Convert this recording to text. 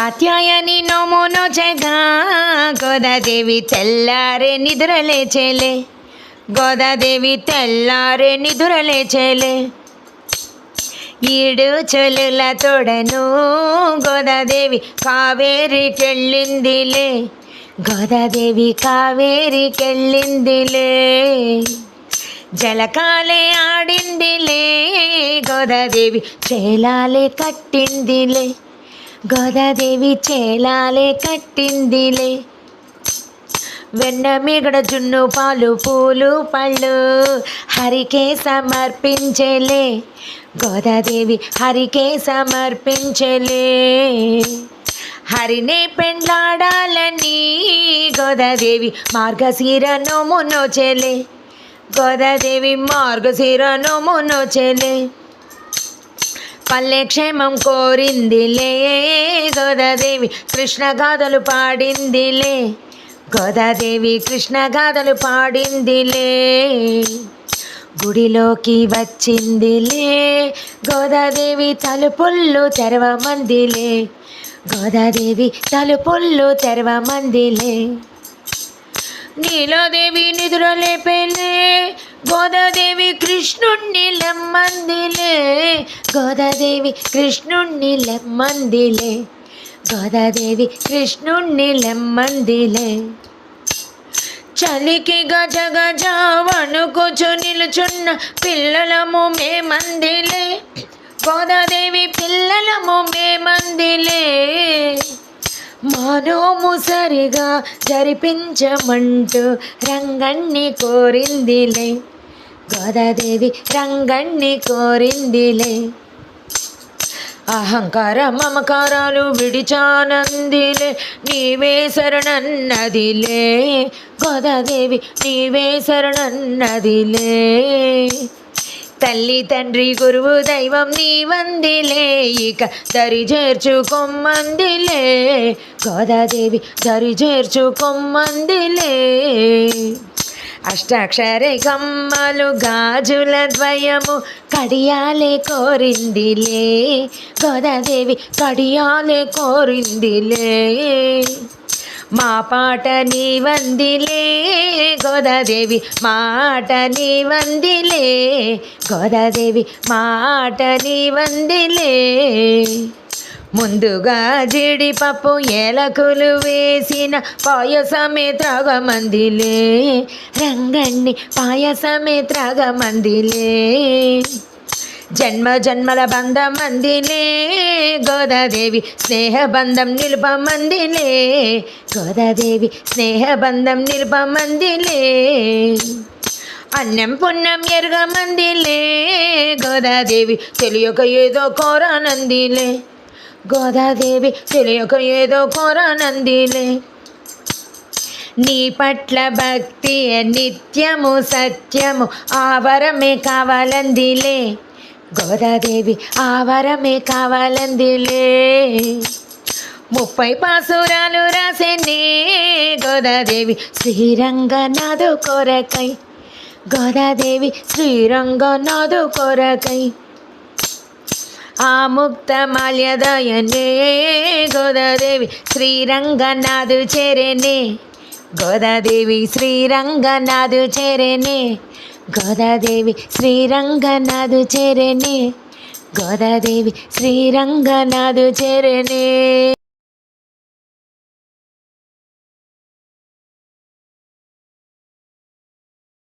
కాత్యాయని నోము నోచెగా గోదాదేవి తెల్లారే నిద్రలేచేలే. గోదాదేవి తెల్లారే నిద్రలేచేలే. ఈడు చెలుల తోడను గోదాదేవి కావేరికెళ్ళిందిలే. గోదాదేవి కావేరికెళ్ళిందిలే. జలకాలే ఆడిందిలే. గోదాదేవి చేలాలే కట్టిందిలే. గోదాదేవి చేలాలే కట్టిందిలే. వెన్న మిగడ జున్ను పాలు పూలు పళ్ళు హరికే సమర్పించలే. గోదాదేవి హరికే సమర్పించలే. హరినే పెండ్లాడాలని గోదాదేవి మార్గశిర నోము నోచెలే. గోదాదేవి మార్గశిర నోము నోచెలే. పల్లె క్షేమం కోరిందిలే. గోదాదేవి కృష్ణ గాథలు పాడిందిలే. గోదాదేవి కృష్ణ గాథలు పాడిందిలే. గుడిలోకి వచ్చిందిలే. గోదాదేవి తలుపుళ్ళు తెరవమందిలే. గోదాదేవి తలుపుళ్ళు తెరవమందిలే. నీలాదేవి నిద్రలేపేలే. గోదాదేవి కృష్ణుణ్ణి లెమ్మందిలే. గోదాదేవి కృష్ణుణ్ణి లెమ్మందిలే. గోదాదేవి కృష్ణుణ్ణి లెమ్మందిలే. చలికి గజ గజ వణుకుచు నిలుచున్న పిల్లలము మేమందిలే. గోదాదేవి పిల్లలము మేమందిలే. మానోము సరిగా జరిపించమంటూ రంగణ్ణి కోరిందిలే. గోదాదేవి రంగణ్ణి కోరిందిలే. అహంకార మమకారాలు విడిచానందిలే. నీవే శరణన్నదిలే. గోదాదేవి నీవే శరణన్నదిలే. తల్లి తండ్రి గురువు దైవం నీవందిలే. ఇక దరి చేర్చుకొమ్మందిలే. గోదాదేవి దరి చేర్చుకొమ్మందిలే. అష్టాక్షరే కమ్మలు గాజుల ద్వయము కడియాలే కోరిందిలే. గోదాదేవి కడియాలే కోరిందిలే. మా పాట నీవందిలే. గోదాదేవి మాట నీవందిలే. గోదాదేవి మాట నీవందిలే. ముందుగా జీడిపప్పు ఏలకులు వేసిన పాయసమే త్రాగమందిలే. రంగణ్ణి పాయసమే త్రాగమందిలే. జన్మ జన్మల బంధం అందిలే. గోదాదేవి స్నేహబంధం నిలుపమందిలే. గోదాదేవి స్నేహబంధం నిలుపమందిలే. అన్నం పుణ్యం ఎరగమందిలే. గోదాదేవి తెలియక ఏదో కోరానందిలే. గోదాదేవి తెలియక ఏదో కోరానందిలే. నీ పట్ల భక్తి నిత్యము సత్యము ఆవరమే కావాలందిలే. గోదాదేవి ఆవరమే కావాలందిలే. 30 పాసురాలు రాసేనే. గోదాదేవి శ్రీరంగనాథు కొరకై. గోదాదేవి శ్రీరంగనాథు కొరకై. ఆ ముక్త మాల్యదయనే. గోదాదేవి శ్రీరంగనాథు చేరేనే. గోదాదేవి శ్రీరంగనాథు చేరేనే. గోదాదేవి శ్రీరంగనాథు చేరేనే. గోదాదేవి శ్రీరంగనాథు చేరేనే.